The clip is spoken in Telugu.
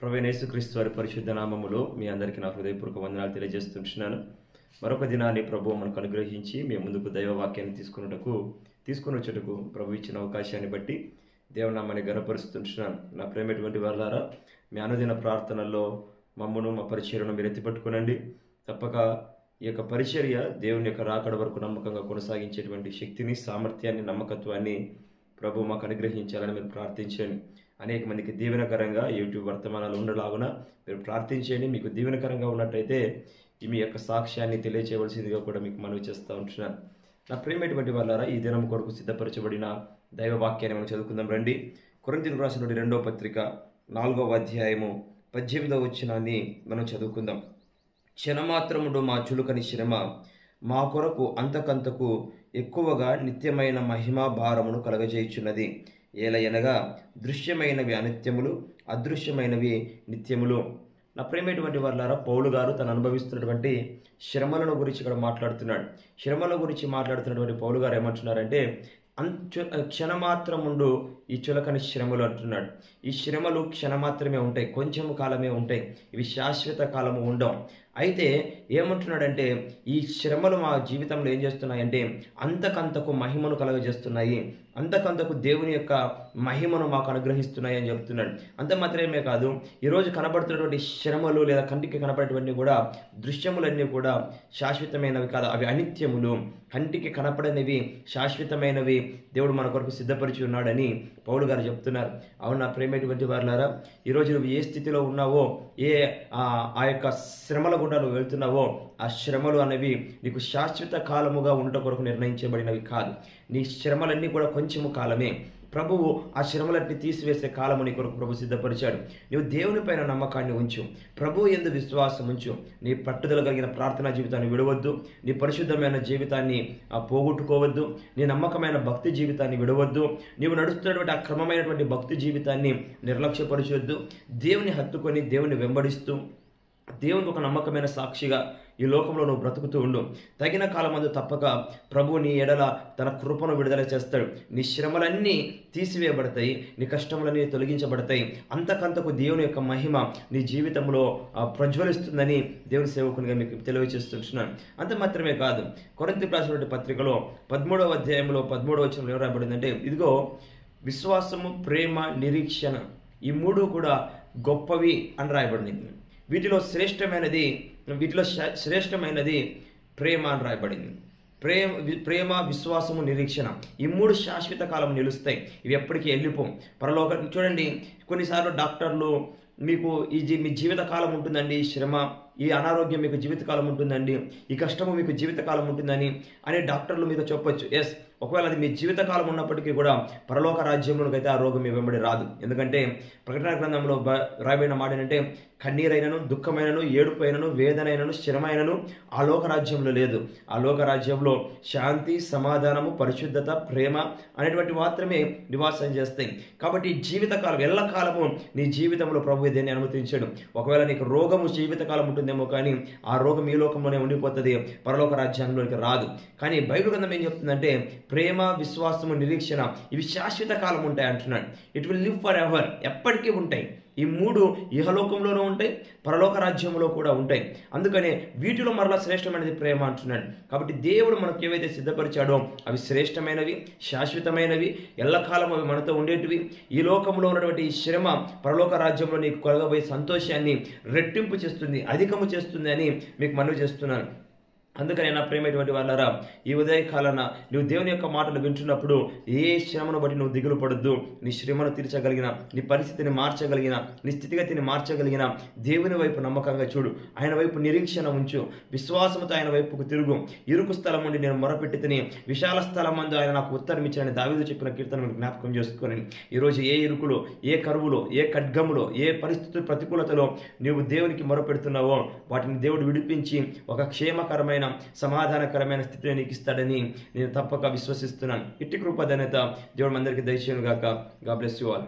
ప్రభువైన యేసుక్రీస్తు వారి పరిశుద్ధ నామములో మీ అందరికీ నా హృదయపూర్వక వందనాలు తెలియజేస్తుంటున్నాను. మరొక దినాన్ని ప్రభువు మనకు అనుగ్రహించి మీ ముందుకు దైవ వాక్యాన్ని తీసుకుని వచ్చుటకు ప్రభు ఇచ్చిన అవకాశాన్ని బట్టి దేవునామాన్ని ఘనపరుస్తుంటున్నాను. నా ప్రేమటువంటి వారులారా, మీ అనుదిన ప్రార్థనల్లో మమ్మను మా పరిచర్యను మీరు ఎత్తిపట్టుకునండి. తప్పక ఈ యొక్క పరిచర్య దేవుని యొక్క రాకడ వరకు నమ్మకంగా కొనసాగించేటువంటి శక్తిని, సామర్థ్యాన్ని, నమ్మకత్వాన్ని ప్రభు మాకు అనుగ్రహించాలని మీరు ప్రార్థించండి. అనేక మందికి దీవెనకరంగా యూట్యూబ్ వర్తమానాలు ఉండలాగున మీరు ప్రార్థించండి. మీకు దీవెనకరంగా ఉన్నట్టయితే మీ యొక్క సాక్ష్యాన్ని తెలియచేయవలసిందిగా కూడా మీకు మనవి చేస్తూ ఉంటున్నాను. నా ప్రియమైనటువంటి వాళ్ళారా, ఈ దినం కొరకు సిద్ధపరచబడిన దైవ వాక్యాన్ని మనం చదువుకుందాం రండి. కొరింథీయులకు రాసిన 2వ పత్రిక 4వ అధ్యాయము 18వ వచనాన్ని మనం చదువుకుందాం. క్షణమాత్రముడు మా చులుకని శ్రమ మా కొరకు అంతకంతకు ఎక్కువగా నిత్యమైన మహిమా భారమును కలగజేయుచున్నది. ఏలయనగా దృశ్యమైనవి అనిత్యములు, అదృశ్యమైనవి నిత్యములు. నా ప్రేమైనటువంటి వారులారా, పౌలు గారు తను అనుభవిస్తున్నటువంటి శ్రమలను గురించి ఇక్కడ మాట్లాడుతున్నాడు. శ్రమల గురించి మాట్లాడుతున్నటువంటి పౌలు గారు ఏమంటున్నారంటే, క్షణమాత్రముండు ఈ చులకని శ్రమలు అంటున్నాడు. ఈ శ్రమలు క్షణమాత్రమే ఉంటాయి, కొంచెం కాలమే ఉంటాయి, ఇవి శాశ్వత కాలము ఉండవు. అయితే ఏమంటున్నాడంటే, ఈ శ్రమలు మా జీవితంలో ఏం చేస్తున్నాయంటే అంతకంతకు మహిమను కలుగజేస్తున్నాయి, అంతకంతకు దేవుని యొక్క మహిమను మాకు అనుగ్రహిస్తున్నాయి అని చెప్తున్నాడు. అంత మాత్రమే కాదు, ఈరోజు కనబడుతున్నటువంటి శ్రమలు లేదా కంటికి కనపడేటువంటి కూడా దృశ్యములన్నీ కూడా శాశ్వతమైనవి కాదు, అవి అనిత్యములు. కంటికి కనపడనివి శాశ్వతమైనవి దేవుడు మన కొరకు సిద్ధపరిచి ఉన్నాడని పౌలు గారు చెప్తున్నారు. అవునా ప్రేమైనటువంటి వారులారా, ఈరోజు నువ్వు ఏ స్థితిలో ఉన్నావో, ఆ యొక్క శ్రమల గుండా నువ్వు వెళ్తున్నావో, ఆ శ్రమలు అనేవి నీకు శాశ్వత కాలముగా ఉండటం కొరకు నిర్ణయించబడినవి కాదు. నీ శ్రమలన్నీ కూడా కొంచెము కాలమే. ప్రభువు ఆ శ్రమలన్నీ తీసివేసే కాలము నీ కొరకు ప్రభు సిద్ధపరిచాడు. నువ్వు దేవుని పైన నమ్మకాన్ని ఉంచు, ప్రభువు యందు విశ్వాసం ఉంచు. నీ పట్టుదల కలిగిన ప్రార్థనా జీవితాన్ని విడవద్దు, నీ పరిశుద్ధమైన జీవితాన్ని పోగొట్టుకోవద్దు, నీ నమ్మకమైన భక్తి జీవితాన్ని విడవద్దు, నీవు నడుస్తున్నటువంటి ఆ క్రమమైనటువంటి భక్తి జీవితాన్ని నిర్లక్ష్యపరచొద్దు. దేవుని హత్తుకొని దేవుని వెంబడిస్తూ దేవునికి ఒక నమ్మకమైన సాక్షిగా ఈ లోకంలో నువ్వు బ్రతుకుతూ ఉండు. తగిన కాలమందు తప్పక ప్రభు నీ ఎడల తన కృపను విడుదల చేస్తాడు. నీ శ్రమలన్నీ తీసివేయబడతాయి, నీ కష్టములన్నీ తొలగించబడతాయి. అంతకంతకు దేవుని యొక్క మహిమ నీ జీవితంలో ప్రజ్వలిస్తుందని దేవుని సేవకునిగా మీకు తెలియజేస్తున్నాను. అంత మాత్రమే కాదు, కొరింథీయులకు రాసిన పత్రికలో 13వ అధ్యాయంలో 13వ వచనంలో ఏం రాయబడిందంటే, ఇదిగో విశ్వాసము, ప్రేమ, నిరీక్షణ, ఈ మూడు కూడా గొప్పవి అని రాయబడింది. వీటిలో శ్రేష్టమైనది ప్రేమ అని రాయబడింది. ప్రేమ, విశ్వాసము, నిరీక్షణ, ఈ మూడు శాశ్వత కాలం నిలుస్తాయి. ఇవి ఎప్పటికీ వెళ్ళిపోం. పరలోకం చూడండి, కొన్నిసార్లు డాక్టర్లు మీకు మీ జీవితకాలం ఉంటుందండి, ఈ శ్రమ, ఈ అనారోగ్యం మీకు జీవితకాలం ఉంటుందండి, ఈ కష్టము మీకు జీవితకాలం ఉంటుందని అని డాక్టర్లు మీద చెప్పొచ్చు. ఎస్, ఒకవేళ అది మీ జీవితకాలం ఉన్నప్పటికీ కూడా పరలోక రాజ్యంలోకైతే ఆ రోగం మీ వెంబడి రాదు. ఎందుకంటే ప్రకటన గ్రంథంలో రాయబడిన మాట ఏంటంటే, కన్నీరైనను, దుఃఖమైనను, ఏడుపైనను, వేదనైనను, శ్రమైనను ఆ లోక రాజ్యంలో లేదు. ఆ లోక రాజ్యంలో శాంతి, సమాధానము, పరిశుద్ధత, ప్రేమ అనేటువంటి మాత్రమే నివాసం చేస్తాయి. కాబట్టి జీవితకాలం, ఎల్లకాలము నీ జీవితంలో ప్రభు దేన్ని అనుమతించాడు. ఒకవేళ నీకు రోగము జీవితకాలం ఉంటుందేమో, కానీ ఆ రోగం ఈ లోకంలోనే ఉండిపోతుంది, పరలోక రాజ్యంలోకి రాదు. కానీ బైబిల్ గ్రంథం ఏం చెప్తుందంటే, ప్రేమ, విశ్వాసము, నిరీక్షణ, ఇవి శాశ్వత కాలం ఉంటాయి అంటున్నాడు. It will live for ever, ఎప్పటికీ ఉంటాయి. ఈ మూడు ఇహలోకంలోనూ ఉంటాయి, పరలోక రాజ్యంలో కూడా ఉంటాయి. అందుకనే వీటిలో మరలా శ్రేష్టమైనది ప్రేమ అంటున్నాడు. కాబట్టి దేవుడు మనకు ఏవైతే సిద్ధపరిచాడో అవి శ్రేష్టమైనవి, శాశ్వతమైనవి, ఎల్లకాలం అవి మనతో ఉండేటివి. ఈ లోకంలో ఉన్నటువంటి ఈ శ్రమ పరలోక రాజ్యంలో నీకు కలగబోయే సంతోషాన్ని రెట్టింపు చేస్తుంది, అధికము చేస్తుంది అని మీకు మనవి చేస్తున్నాను. అందుకని నా ప్రేమైనటువంటి వాళ్ళారా, ఈ ఉదయకాలన నువ్వు దేవుని యొక్క మాటలు వింటున్నప్పుడు ఏ శ్రమను బట్టి నువ్వు దిగులు పడొద్దు. నీ శ్రమను తీర్చగలిగిన, నీ పరిస్థితిని మార్చగలిగిన, నీ స్థితిగతిని మార్చగలిగిన దేవుని వైపు నమ్మకంగా చూడు, ఆయన వైపు నిరీక్షణ ఉంచు, విశ్వాసంతో ఆయన వైపుకు తిరుగు. ఇరుకు స్థలం నుండి నేను మొరపెట్టి తిని విశాల స్థలం మందు ఆయన నాకు ఉత్తరం ఇచ్చాడని దావీదు చెప్పిన కీర్తన జ్ఞాపకం చేసుకొని, ఈరోజు ఏ ఇరుకులో, ఏ కరువులో, ఏ ఖడ్గములో, ఏ పరిస్థితుల ప్రతికూలతలో నువ్వు దేవునికి మొరపెడుతున్నావో వాటిని దేవుడు విడిపించి ఒక క్షేమకరమైన, సమాధానకరమైన స్థితిని నీకు ఇస్తాడని నేను తప్పక విశ్వసిస్తున్నాను. ఇట్టి కృప ధన్యత దేవుడు అందరికీ దయచేయును గాక. God bless you all.